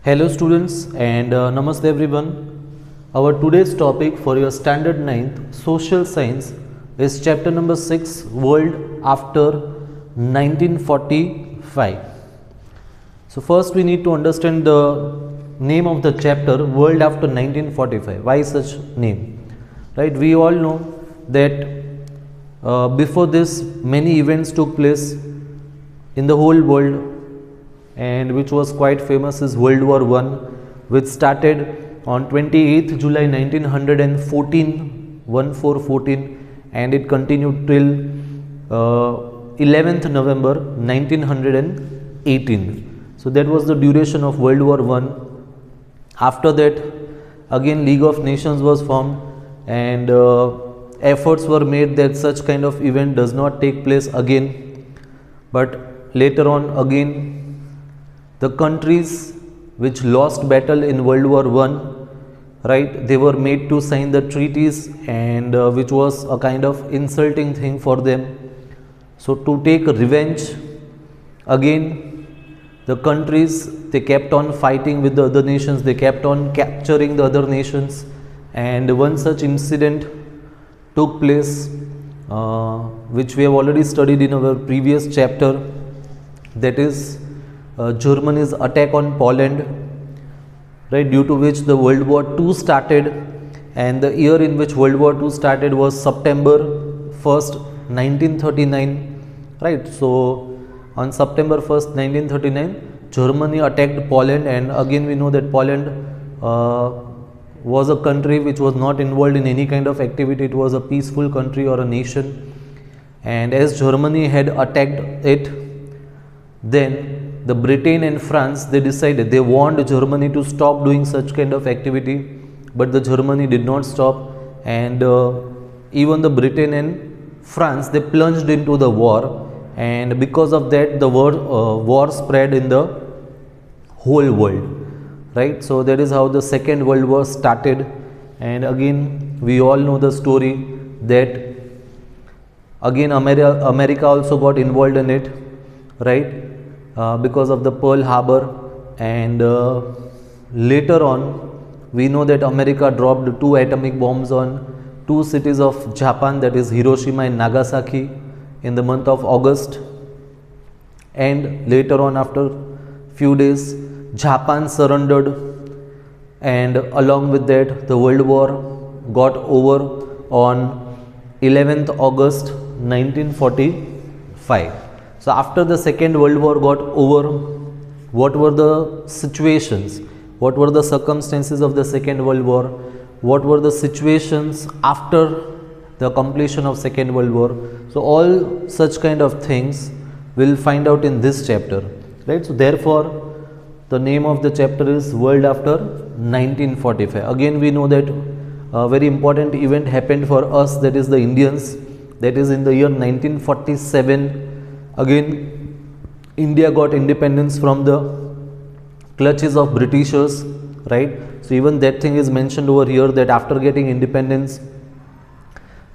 Hello students and namaste everyone. Our today's topic for your standard 9th social science is chapter number 6 world after 1945. So first we need to understand the name of the chapter world after 1945. Why such name? Right, we all know that before this many events took place in the whole world, and which was quite famous is World War I, which started on 28th July 1914, 1414, and it continued till 11th November 1918. So that was the duration of World War I. After that, again League of Nations was formed, and efforts were made that such kind of event does not take place again. But later on, again the countries which lost battle in World War I, right, they were made to sign the treaties, and which was a kind of insulting thing for them. So to take revenge, again the countries, they kept on fighting with the other nations, they kept on capturing the other nations, and one such incident took place, which we have already studied in our previous chapter, that is Germany's attack on Poland, right, due to which the World War II started. And the year in which World War II started was September 1st, 1939, right. So on September 1st, 1939, Germany attacked Poland, and again we know that Poland was a country which was not involved in any kind of activity. It was a peaceful country or a nation, and as Germany had attacked it, then the Britain and France, they decided, they warned Germany to stop doing such kind of activity, but the Germany did not stop, and even the Britain and France, they plunged into the war, and because of that the war spread in the whole world, right. So that is how the Second World War started. And again we all know the story that again America also got involved in it, right, because of the Pearl Harbor. And later on we know that America dropped 2 atomic bombs on 2 cities of Japan, that is Hiroshima and Nagasaki, in the month of August. And later on, after few days, Japan surrendered, and along with that the world war got over on 11th August 1945. So after the Second World War got over, what were the situations, what were the circumstances of the Second World War, what were the situations after the completion of Second World War? So all such kind of things we'll find out in this chapter, right. So therefore the name of the chapter is World After 1945. Again we know that a very important event happened for us, that is the Indians, that is in the year 1947. Again India got independence from the clutches of Britishers, right. So even that thing is mentioned over here, that after getting independence,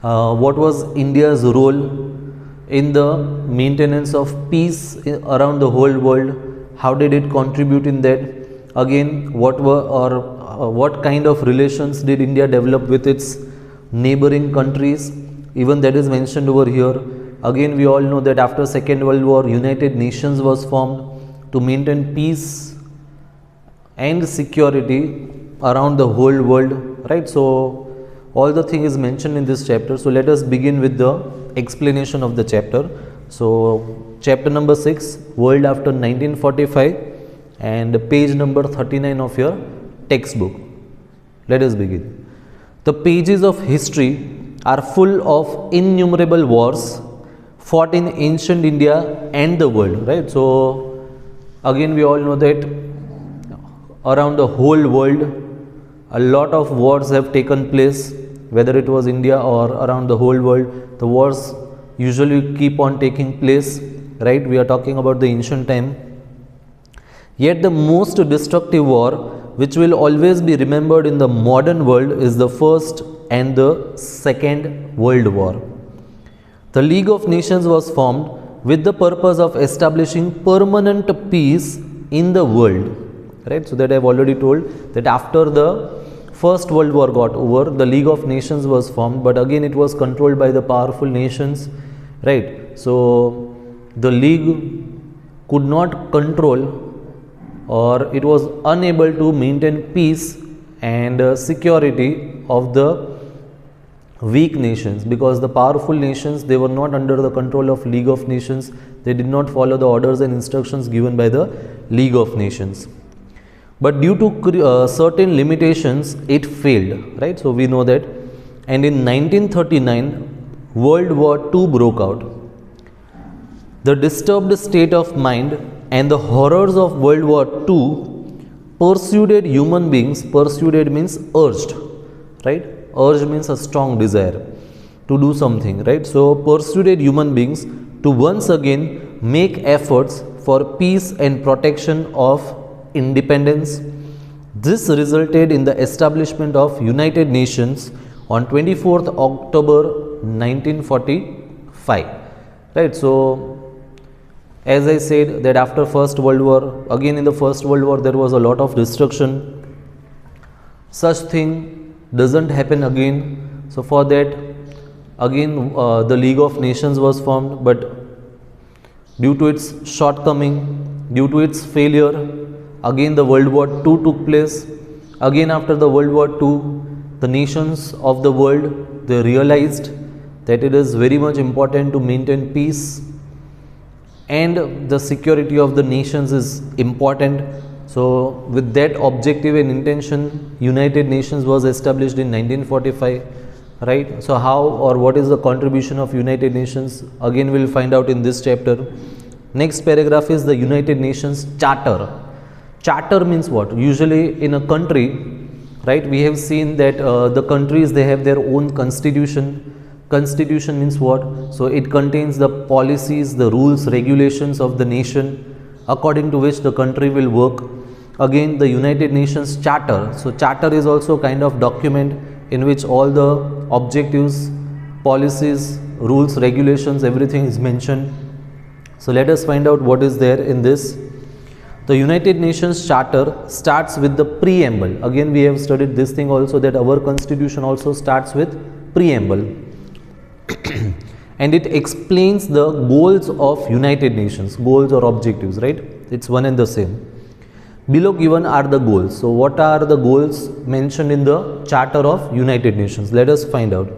what was India's role in the maintenance of peace around the whole world, how did it contribute in that, again what were or what kind of relations did India develop with its neighboring countries, even that is mentioned over here. Again we all know that after Second World War, United Nations was formed to maintain peace and security around the whole world, right. So all the thing is mentioned in this chapter. So let us begin with the explanation of the chapter. So chapter number 6, World After 1945, and page number 39 of your textbook. Let us begin. The pages of history are full of innumerable wars fought in ancient India and the world, right. So again we all know that around the whole world a lot of wars have taken place, whether it was India or around the whole world. The wars usually keep on taking place, right. We are talking about the ancient time. Yet the most destructive war, which will always be remembered in the modern world, is the First and the Second World War. The League of Nations was formed with the purpose of establishing permanent peace in the world. right? So that I've already told that after the First World War got over, the League of Nations was formed, but again it was controlled by the powerful nations, right? So the League could not control, or it was unable to maintain peace and security of the weak nations, because the powerful nations, they were not under the control of League of Nations. They did not follow the orders and instructions given by the League of Nations. But due to certain limitations, it failed, right? So we know that. And in 1939, World War II broke out. The disturbed state of mind and the horrors of World War II persuaded human beings. Persuaded means urged, right? Urge means a strong desire to do something, right? So persuaded human beings to once again make efforts for peace and protection of independence. This resulted in the establishment of United Nations on 24th October 1945, right? So as I said that after First World War, again in the First World War there was a lot of destruction. Such thing doesn't happen again. So for that, again the League of Nations was formed, but due to its shortcoming, due to its failure, again the World War II took place. Again after the World War II, the nations of the world, they realized that it is very much important to maintain peace, and the security of the nations is important. So with that objective and intention, United Nations was established in 1945, right? So how or what is the contribution of United Nations? Again we will find out in this chapter. Next paragraph is the United Nations Charter. Charter means what? Usually in a country, right, we have seen that the countries, they have their own constitution. Constitution means what? So it contains the policies, the rules, regulations of the nation, according to which the country will work. Again the United Nations Charter. So charter is also kind of document in which all the objectives, policies, rules, regulations, everything is mentioned. So let us find out what is there in this. The United Nations Charter starts with the preamble. Again we have studied this thing also, that our constitution also starts with preamble. And it explains the goals of United Nations, goals or objectives, right? It's one and the same. Below given are the goals. So what are the goals mentioned in the Charter of United Nations? Let us find out.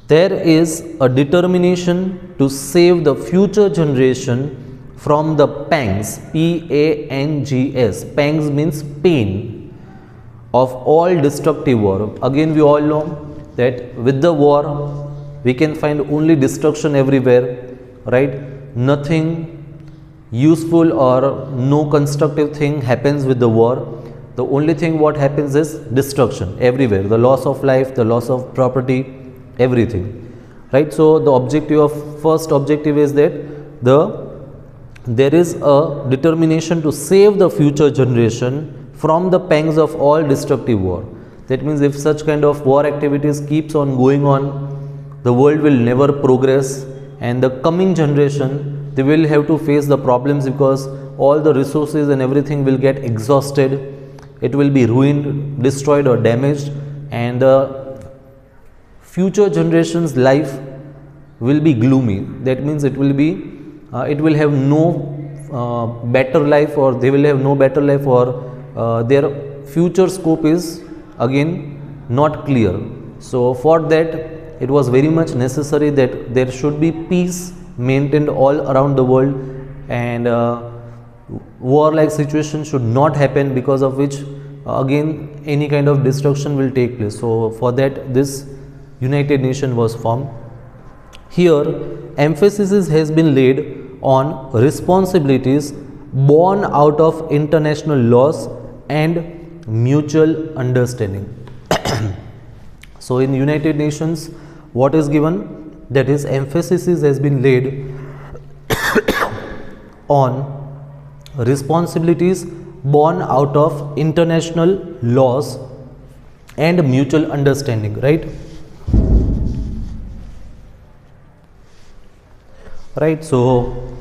There is a determination to save the future generation from the pangs, P-A-N-G-S, pangs means pain, of all destructive war. Again we all know that with the war we can find only destruction everywhere, right? Nothing useful or no constructive thing happens with the war. The only thing what happens is destruction everywhere, the loss of life, the loss of property, everything, right? So the objective of, first objective is that there is a determination to save the future generation from the pangs of all destructive war. That means if such kind of war activities keeps on going on, the world will never progress, and the coming generation, they will have to face the problems, because all the resources and everything will get exhausted. It will be ruined, destroyed or damaged, and the future generation's life will be gloomy. That means it will be it will have no better life, or they will have no better life, or their future scope is again not clear. So for that, it was very much necessary that there should be peace maintained all around the world, and war-like situation should not happen, because of which again any kind of destruction will take place. So for that this United Nations was formed. Here emphasis has been laid on responsibilities born out of international laws and mutual understanding. So in United Nations, what is given? That is, emphasis has been laid on responsibilities born out of international laws and mutual understanding, right? Right. So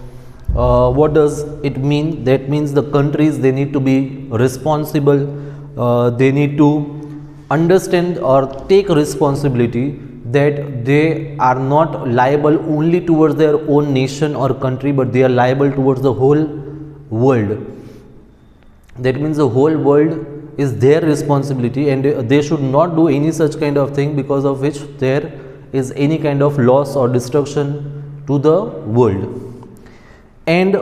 What does it mean? That means the countries, they need to be responsible, they need to understand or take responsibility that they are not liable only towards their own nation or country, but they are liable towards the whole world. That means the whole world is their responsibility, and they should not do any such kind of thing because of which there is any kind of loss or destruction to the world. And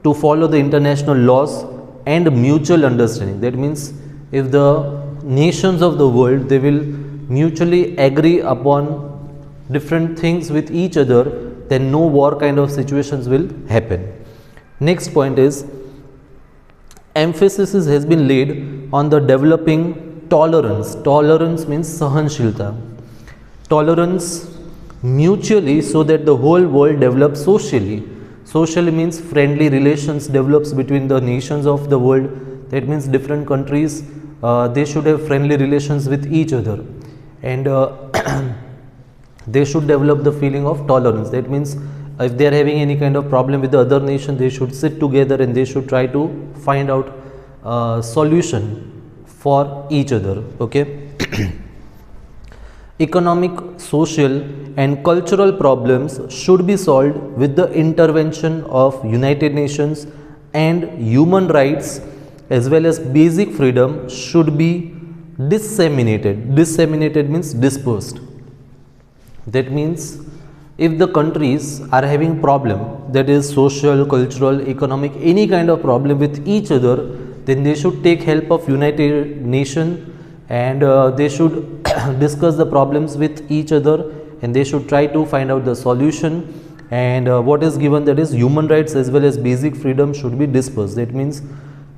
to follow the international laws and mutual understanding. That means if the nations of the world, they will mutually agree upon different things with each other, then no war kind of situations will happen. Next point is, emphasis has been laid on the developing tolerance. Tolerance means sahanshilta. Tolerance mutually, so that the whole world develops socially. Socially means friendly relations develops between the nations of the world. That means different countries, they should have friendly relations with each other, and they should develop the feeling of tolerance. That means if they are having any kind of problem with the other nation, they should sit together and they should try to find out solution for each other. Okay. Economic, social and cultural problems should be solved with the intervention of United Nations, and human rights as well as basic freedom should be disseminated. Disseminated means dispersed. That means if the countries are having problem, that is social, cultural, economic, any kind of problem with each other, then they should take help of United Nations, and they should discuss the problems with each other, and they should try to find out the solution. And what is given, that is human rights as well as basic freedom should be dispersed. That means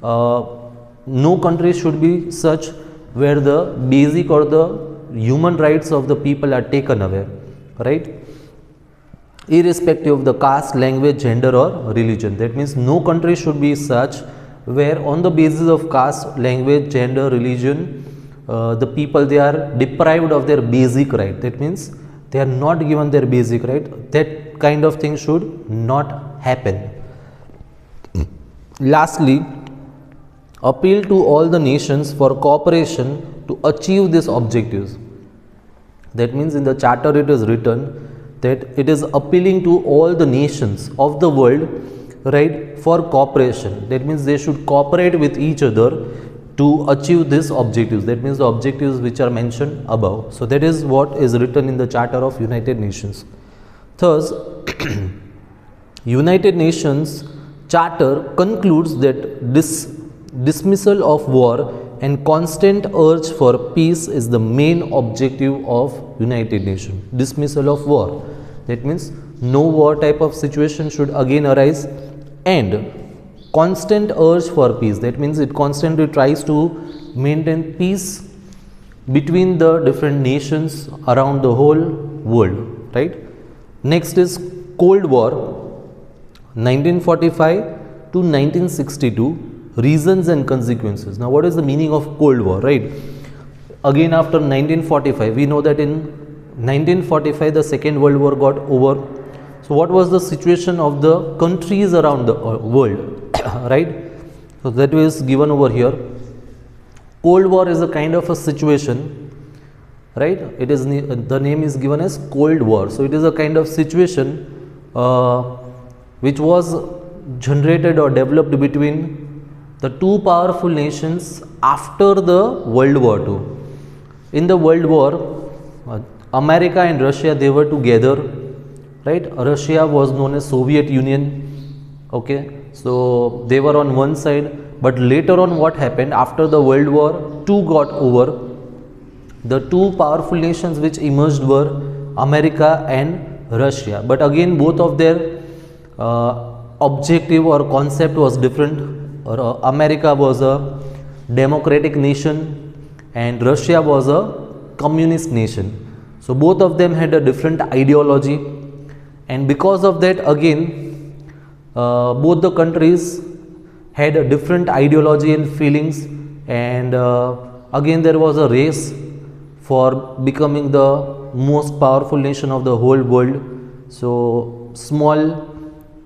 no country should be such where the basic or the human rights of the people are taken away, right? Irrespective of the caste, language, gender or religion. That means no country should be such where on the basis of caste, language, gender, religion, the people, they are deprived of their basic right. That means they are not given their basic right. That kind of thing should not happen. Lastly, appeal to all the nations for cooperation to achieve these objectives. That means in the charter it is written that it is appealing to all the nations of the world, right, for cooperation. That means they should cooperate with each other to achieve these objectives. That means the objectives which are mentioned above. So that is what is written in the Charter of United Nations. Thus, United Nations Charter concludes that dismissal of war and constant urge for peace is the main objective of United Nations. Dismissal of war. That means no war type of situation should again arise, and constant urge for peace. That means it constantly tries to maintain peace between the different nations around the whole world, right? Next is Cold War, 1945 to 1962, reasons and consequences. Now what is the meaning of Cold War, right? Again after 1945, we know that in 1945 the Second World War got over. So what was the situation of the countries around the world? Right? So that is given over here. Cold War is a kind of a situation, right? It is, the name is given as Cold War. So it is a kind of situation which was generated or developed between the two powerful nations after the World War II. In the World War, America and Russia, they were together, right? Russia was known as Soviet Union, okay? So they were on one side, but later on what happened after the World War II got over, the two powerful nations which emerged were America and Russia. But again both of their objective or concept was different. America was a democratic nation and Russia was a communist nation. So both of them had a different ideology, and because of that again both the countries had a different ideology and feelings, and again there was a race for becoming the most powerful nation of the whole world. So small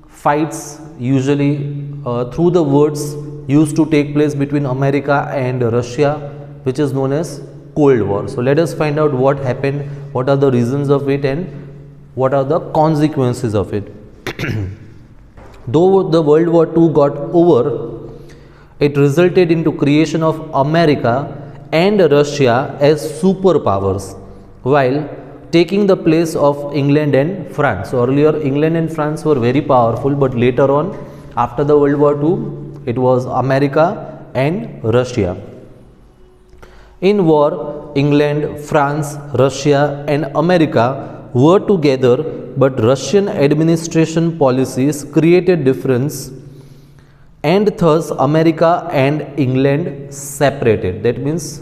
fights usually through the words used to take place between America and Russia, which is known as Cold War. So let us find out what happened, what are the reasons of it, and what are the consequences of it. Though the World War II got over, it resulted into creation of America and Russia as superpowers, while taking the place of England and France. So earlier England and France were very powerful, but later on, after the World War II, it was America and Russia. In war, England, France, Russia and America were together, but Russian administration policies created difference, and thus America and England separated. That means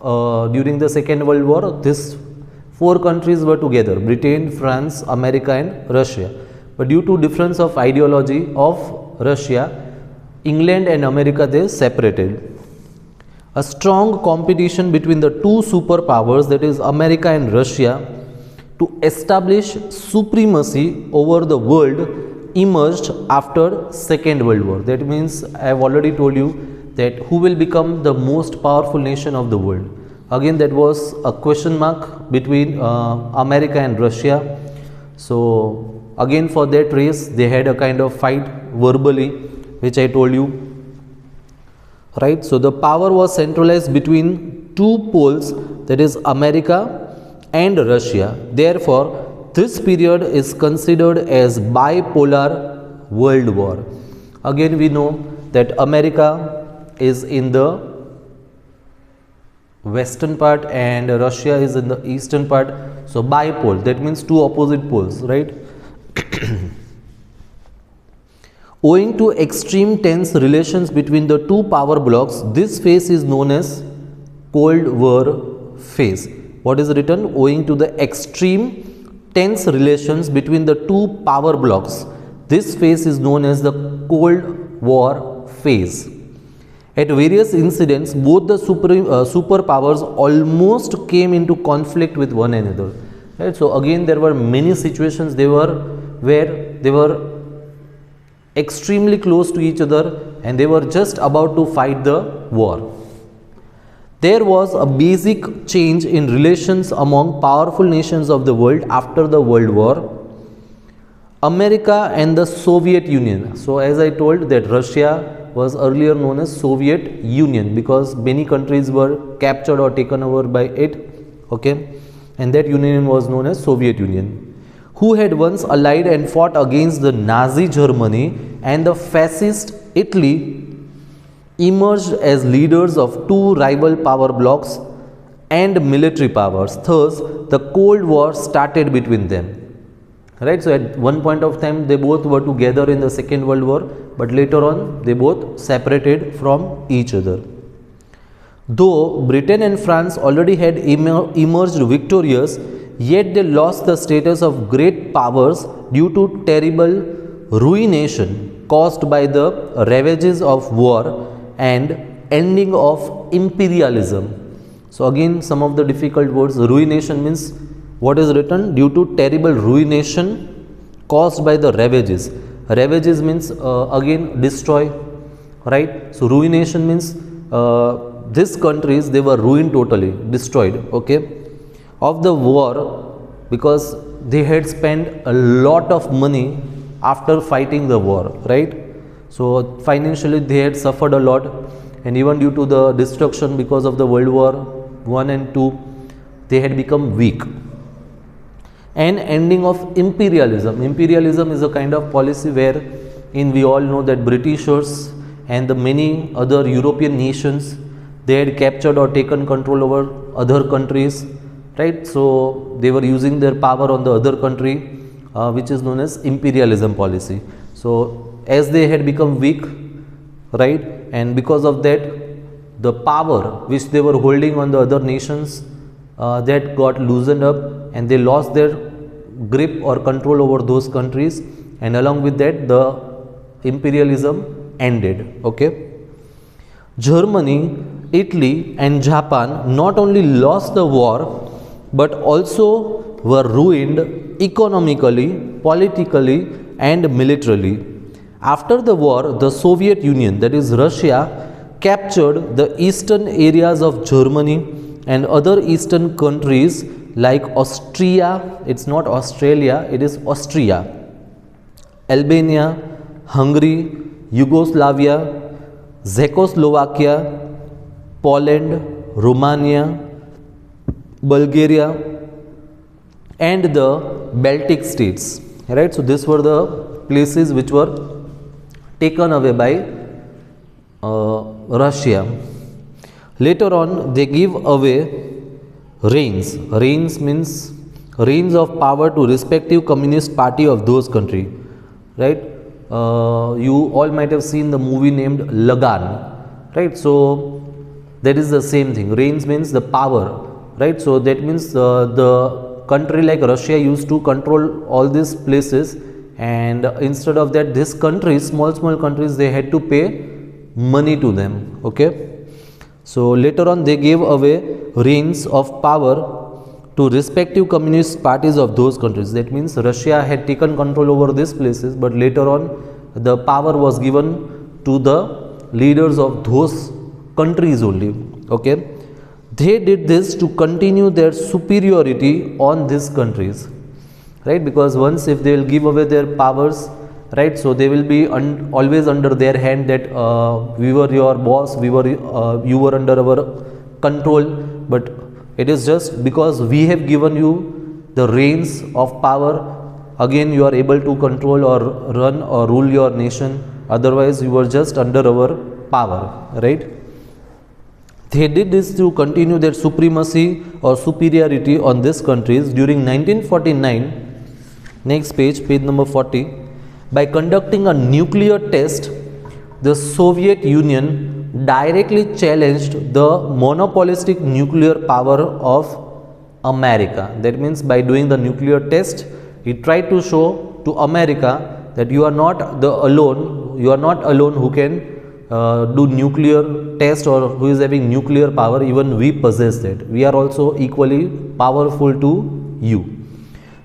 during the Second World War, these four countries were together: Britain, France, America and Russia. But due to difference of ideology of Russia, England and America, they separated. A strong competition between the two superpowers, that is America and Russia, to establish supremacy over the world emerged after Second World War. That means I have already told you that who will become the most powerful nation of the world. Again, that was a question mark between America and Russia. So again, for that race they had a kind of fight verbally, which I told you. Right, so the power was centralized between two poles, that is America and Russia. Therefore, this period is considered as bipolar world war. Again, we know that America is in the western part and Russia is in the eastern part. So bipole, that means two opposite poles, right? Owing to extreme tense relations between the two power blocks, this phase is known as Cold War phase. What is written? Owing to the extreme tense relations between the two power blocks, this phase is known as the Cold War phase. At various incidents, both the superpowers almost came into conflict with one another. Right? So again, there were many situations where they were extremely close to each other and they were just about to fight the war. There was a basic change in relations among powerful nations of the world after the World War. America and the Soviet Union. So as I told that Russia was earlier known as Soviet Union because many countries were captured or taken over by it. Okay, and that union was known as Soviet Union, who had once allied and fought against the Nazi Germany and the fascist Italy, emerged as leaders of two rival power blocks and military powers. Thus, the Cold War started between them. Right? So, at one point of time, they both were together in the Second World War, but later on, they both separated from each other. Though Britain and France already had emerged victorious, yet they lost the status of great powers due to terrible ruination caused by the ravages of war and ending of imperialism. So again, some of the difficult words. Ruination means what is written? Due to terrible ruination caused by the ravages. Ravages means again destroy, right? So ruination means these countries, they were ruined totally, destroyed, okay, of the war because they had spent a lot of money after fighting the war, right? So financially they had suffered a lot, and even due to the destruction because of the World War I and II, they had become weak. And ending of imperialism. Imperialism is a kind of policy wherein we all know that Britishers and the many other European nations, they had captured or taken control over other countries, right? So they were using their power on the other country, which is known as imperialism policy. So as they had become weak, right, and because of that, the power which they were holding on the other nations, that got loosened up and they lost their grip or control over those countries, and along with that the imperialism ended. Okay, Germany, Italy and Japan not only lost the war but also were ruined economically, politically and militarily. After the war, the Soviet Union, that is Russia, captured the eastern areas of Germany and other eastern countries like Austria, it's not Australia, it is Austria, Albania, Hungary, Yugoslavia, Czechoslovakia, Poland, Romania, Bulgaria, and the Baltic states. Right? So these were the places which were taken away by Russia. Later on, they give away reigns. Reigns means reigns of power to respective communist party of those country. Right? You all might have seen the movie named Lagan. Right? So that is the same thing. Reigns means the power. Right? So that means the country like Russia used to control all these places, and instead of that, these countries, small countries, they had to pay money to them. Okay. So later on, they gave away reigns of power to respective communist parties of those countries. That means Russia had taken control over these places, but later on the power was given to the leaders of those countries only. Okay. They did this to continue their superiority on these countries, right? Because once if they will give away their powers, right, so they will be always under their hand, that we were your boss, you were under our control, but it is just because we have given you the reins of power, again you are able to control or run or rule your nation, otherwise you were just under our power, right? They did this to continue their supremacy or superiority on these countries. During 1949, next page number 40, by conducting a nuclear test, the Soviet Union directly challenged the monopolistic nuclear power of America. That means by doing the nuclear test, it tried to show to America that you are not alone who can do nuclear test or who is having nuclear power. Even we possess that. We are also equally powerful to you.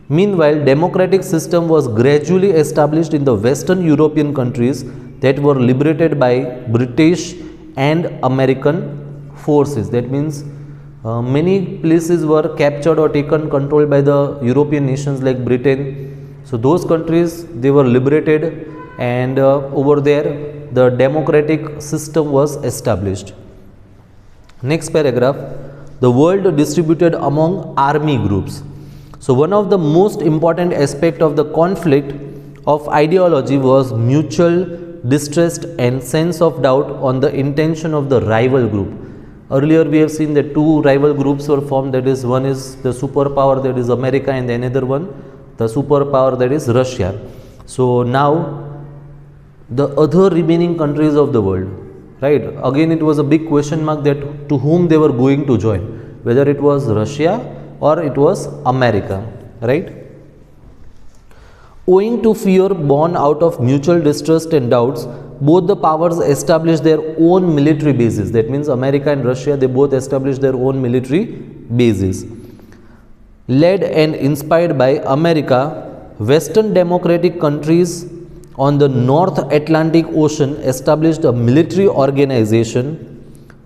Meanwhile, democratic system was gradually established in the Western European countries that were liberated by British and American forces. That means many places were captured or taken control by the European nations like Britain. So those countries, they were liberated, and over there the democratic system was established. Next paragraph, the world distributed among army groups. So one of the most important aspect of the conflict of ideology was mutual distrust and sense of doubt on the intention of the rival group. Earlier we have seen that two rival groups were formed, that is, one is the superpower, that is America, and the another one the superpower, that is Russia. So now the other remaining countries of the world, right, again it was a big question mark that to whom they were going to join, whether it was Russia or it was America, right? Owing to fear born out of mutual distrust and doubts, both the powers established their own military bases. That means America and Russia, they both established their own military bases. Led and inspired by America, Western democratic countries on the North Atlantic Ocean established a military organization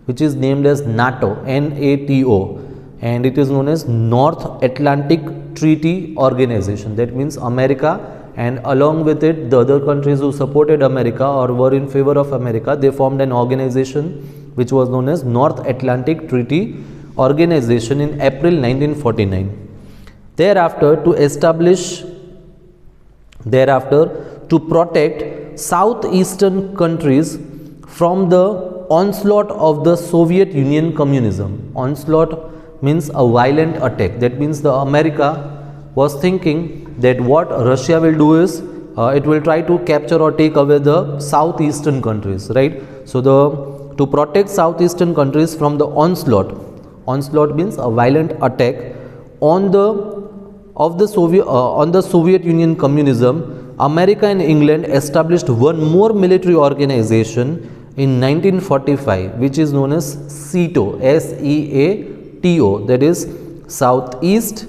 which is named as NATO, NATO, and it is known as North Atlantic Treaty Organization. That means America, and along with it the other countries who supported America or were in favor of America, they formed an organization which was known as North Atlantic Treaty Organization in April 1949. Thereafter to protect southeastern countries from the onslaught of the Soviet Union communism. Onslaught means a violent attack. That means the America was thinking that what Russia will do is it will try to capture or take away the southeastern countries, right? So to protect southeastern countries from the onslaught means a violent attack on the Soviet Union communism, America and England established one more military organization in 1945, which is known as SEATO, SEATO, that is Southeast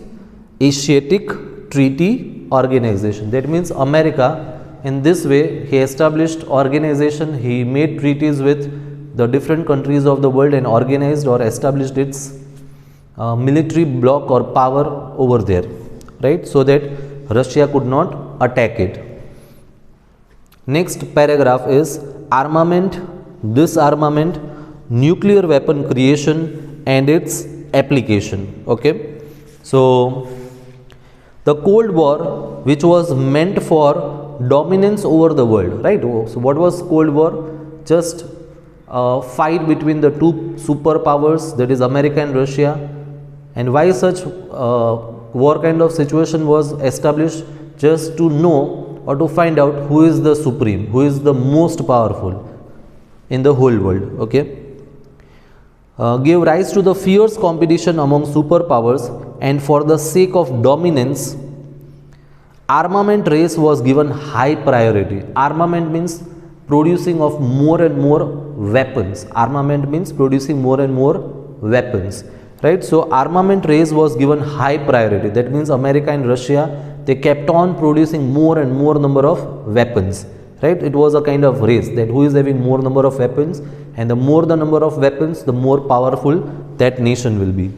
Asiatic Treaty Organization. That means America In this way, he established organization, he made treaties with the different countries of the world and organized or established its military bloc or power over there, right, so that Russia could not attack it. Next paragraph is armament, disarmament, nuclear weapon creation and its application. Okay, so the Cold War, which was meant for dominance over the world, right? So what was Cold War? Just a fight between the two superpowers, that is America and Russia. And why such war kind of situation was established? Just to know or to find out who is the supreme, who is the most powerful in the whole world. Okay, gave rise to the fierce competition among superpowers, and for the sake of dominance, armament race was given high priority. Armament means producing of more and more weapons. Armament means producing more and more weapons, right? So armament race was given high priority. That means America and Russia, they kept on producing more and more number of weapons, right? It was a kind of race that who is having more number of weapons, and the more the number of weapons, the more powerful that nation will be.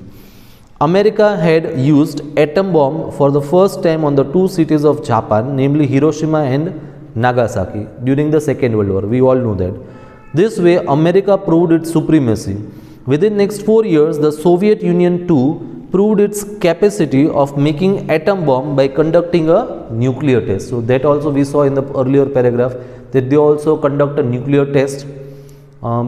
America had used atom bomb for the first time on the two cities of Japan, namely Hiroshima and Nagasaki, during the Second World War. We all know that. This way, America proved its supremacy. Within next 4 years, the Soviet Union too proved its capacity of making atom bomb by conducting a nuclear test. So that also we saw in the earlier paragraph, that they also conduct a nuclear test,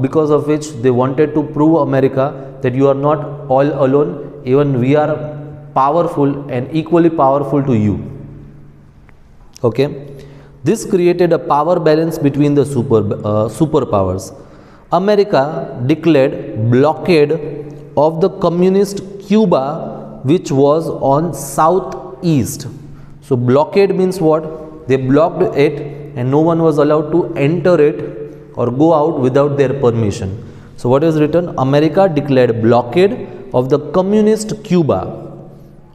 because of which they wanted to prove America that you are not all alone, even we are powerful and equally powerful to you. Okay, this created a power balance between the superpowers. America declared blockade of the communist Cuba, which was on southeast. So blockade means what? They blocked it and no one was allowed to enter it or go out without their permission. So what is written? America declared blockade of the communist Cuba,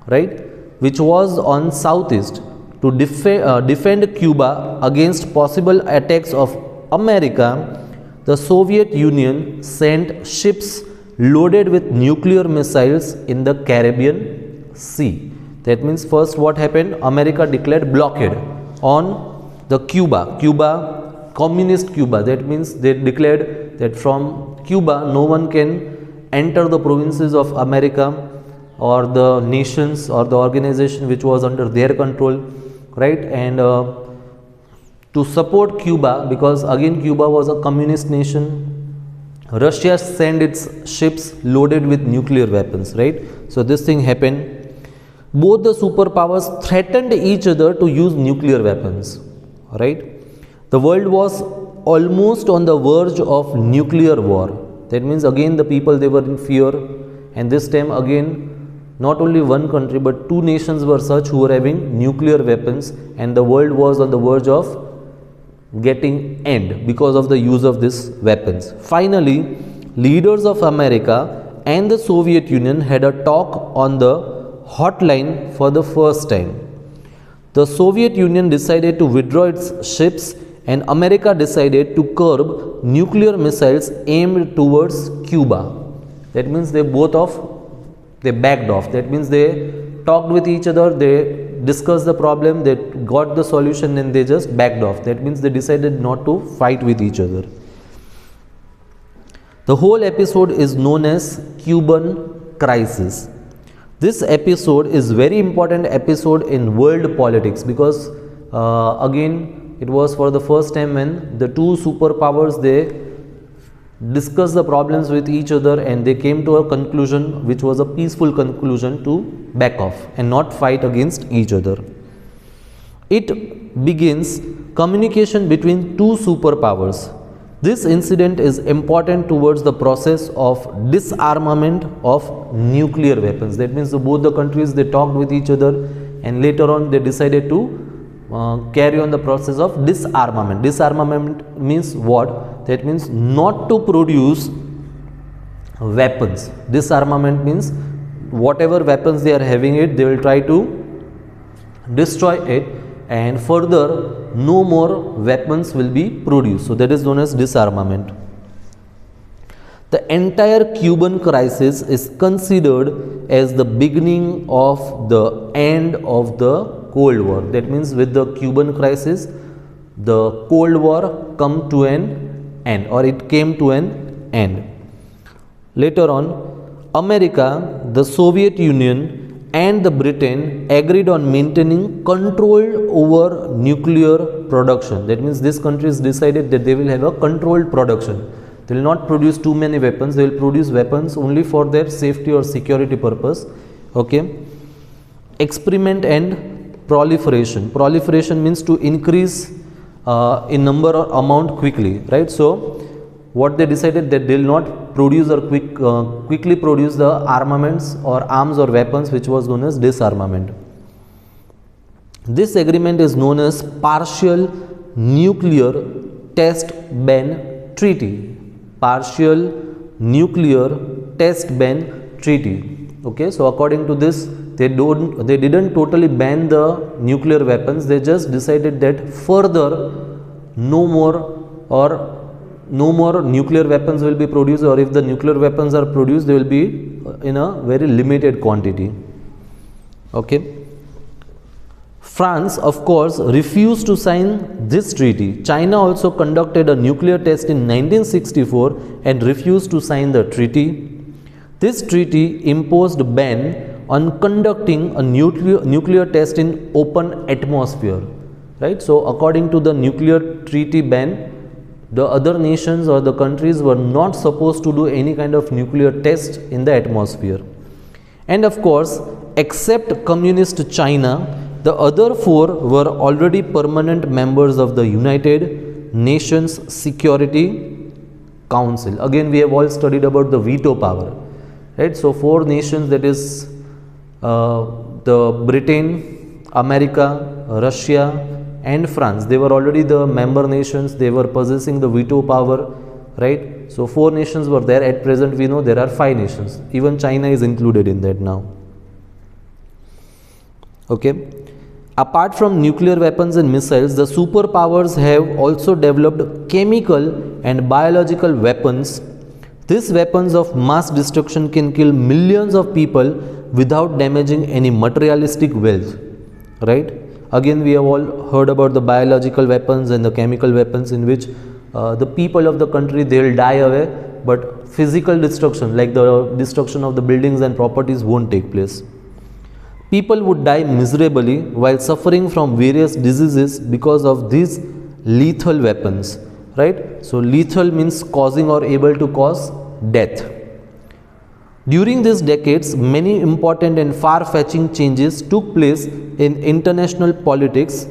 right, which was on southeast. To defend Cuba against possible attacks of America, the Soviet Union sent ships loaded with nuclear missiles in the Caribbean Sea. That means first what happened? America declared blockade on the Cuba, communist Cuba. That means they declared that from Cuba no one can enter the provinces of America or the nations or the organization which was under their control, right? And to support Cuba, because again Cuba was a communist nation, Russia sent its ships loaded with nuclear weapons, right? So this thing happened. Both the superpowers threatened each other to use nuclear weapons, right? The world was almost on the verge of nuclear war. That means again the people, they were in fear, and this time again not only one country but two nations were such who were having nuclear weapons, and the world was on the verge of getting end because of the use of these weapons. Finally, leaders of America and the Soviet Union had a talk on the hotline for the first time. The Soviet Union decided to withdraw its ships, and America decided to curb nuclear missiles aimed towards Cuba. That means they backed off. That means they talked with each other, they discussed the problem, they got the solution, and they just backed off. That means they decided not to fight with each other. The whole episode is known as Cuban Crisis. This episode is very important episode in world politics, because again it was for the first time when the two superpowers, they discussed the problems with each other and they came to a conclusion which was a peaceful conclusion to back off and not fight against each other. It begins communication between two superpowers. This incident is important towards the process of disarmament of nuclear weapons. That means both the countries, they talked with each other and later on they decided to carry on the process of disarmament. Disarmament means what? That means not to produce weapons. Disarmament means whatever weapons they are having it, they will try to destroy it, and further no more weapons will be produced. So that is known as disarmament. The entire Cuban crisis is considered as the beginning of the end of the Cold War. That means with the Cuban crisis, the Cold War come to an end, or it came to an end. Later on, America, the Soviet Union and the Britain agreed on maintaining control over nuclear production. That means these countries decided that they will have a controlled production. They will not produce too many weapons. They will produce weapons only for their safety or security purpose. Okay. Experiment and proliferation. Proliferation means to increase in number or amount quickly, right? So what they decided that they will not produce or quickly produce the armaments or arms or weapons, which was known as disarmament. This agreement is known as Partial Nuclear Test Ban Treaty. Partial Nuclear Test Ban Treaty. Okay, so according to this, they didn't totally ban the nuclear weapons. They just decided that further no more nuclear weapons will be produced, or if the nuclear weapons are produced, they will be in a very limited quantity. Okay. France, of course, refused to sign this treaty. China also conducted a nuclear test in 1964 and refused to sign the treaty. This treaty imposed a ban on conducting a nuclear test in open atmosphere. Right? So, according to the nuclear treaty ban, the other nations or the countries were not supposed to do any kind of nuclear test in the atmosphere. And of course, except communist China, the other four were already permanent members of the United Nations Security Council. Again, we have all studied about the veto power, right? So, four nations, that is the Britain, America, Russia and France, they were already the member nations. They were possessing the veto power, right? So, four nations were there. At present, we know there are 5 nations. Even China is included in that now. Okay. Apart from nuclear weapons and missiles, the superpowers have also developed chemical and biological weapons. These weapons of mass destruction can kill millions of people without damaging any materialistic wealth, right? Again, we have all heard about the biological weapons and the chemical weapons, in which the people of the country, they will die away, but physical destruction, like the destruction of the buildings and properties, won't take place. People would die miserably while suffering from various diseases because of these lethal weapons, right? So, lethal means causing or able to cause death. During these decades, many important and far-fetching changes took place in international politics.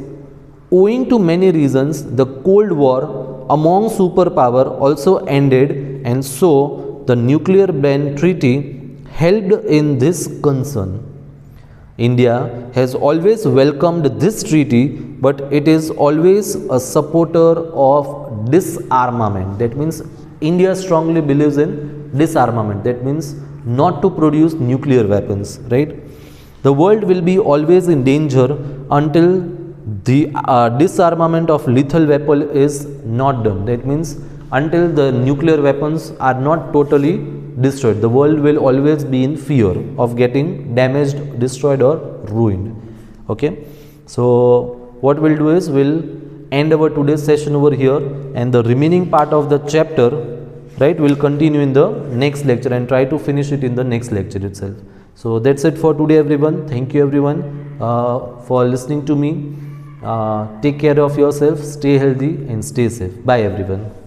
Owing to many reasons, the Cold War among superpower also ended, and so the nuclear ban treaty helped in this concern. India has always welcomed this treaty, but it is always a supporter of disarmament. That means India strongly believes in disarmament. That means not to produce nuclear weapons, right? The world will be always in danger until the disarmament of lethal weapon is not done. That means until the nuclear weapons are not totally destroyed, the world will always be in fear of getting damaged, destroyed or ruined. Okay, so what we'll do is we'll end our today's session over here, and the remaining part of the chapter, right, will continue in the next lecture and try to finish it in the next lecture itself. So that's it for today, everyone. Thank you everyone for listening to me. Take care of yourself, stay healthy and stay safe. Bye everyone.